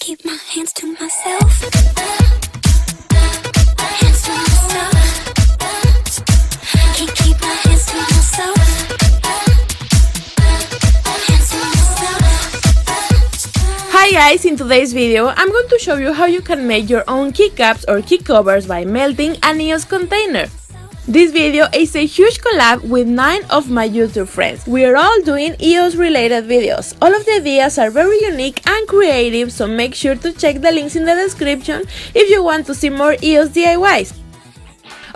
keep my hands to myself. Hands to myself. Can't keep my hands to myself. Hands to myself. Hi guys, in today's video I'm going to show you how you can make your own keycaps or key covers by melting an EOS container. This video is a huge collab with 9 of my YouTube friends. We are all doing EOS related videos. All of the ideas are very unique and creative, so make sure to check the links in the description if you want to see more EOS DIYs.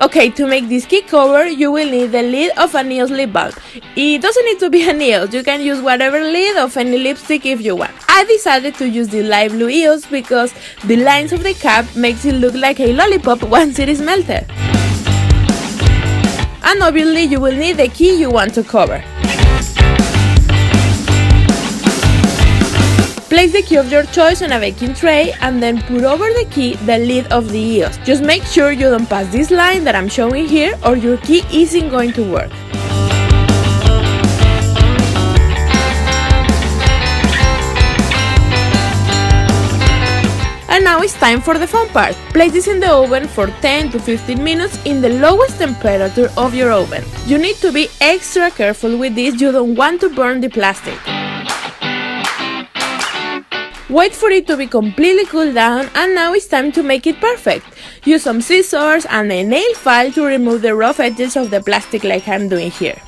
Okay, to make this key cover you will need the lid of an EOS lip balm. It doesn't need to be an EOS, you can use whatever lid of any lipstick if you want. I decided to use the light blue EOS because the lines of the cap makes it look like a lollipop once it is melted. And obviously you will need the key you want to cover. Place the key of your choice on a baking tray and then put over the key the lid of the EOS. Just make sure you don't pass this line that I'm showing here or your key isn't going to work. And now it's time for the fun part. Place this in the oven for 10 to 15 minutes in the lowest temperature of your oven. You need to be extra careful with this, you don't want to burn the plastic. Wait for it to be completely cooled down, and now it's time to make it perfect. Use some scissors and a nail file to remove the rough edges of the plastic like I'm doing here.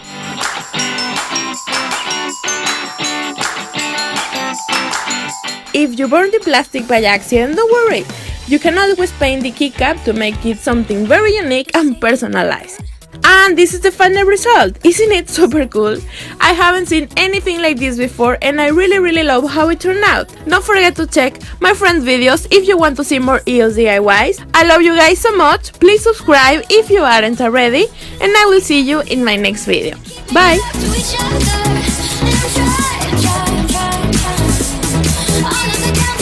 If you burn the plastic by accident, don't worry. You can always paint the keycap to make it something very unique and personalized. And this is the final result. Isn't it super cool? I haven't seen anything like this before and I really love how it turned out. Don't forget to check my friends' videos if you want to see more EOS DIYs. I love you guys so much. Please subscribe if you aren't already and I will see you in my next video. Bye! All of the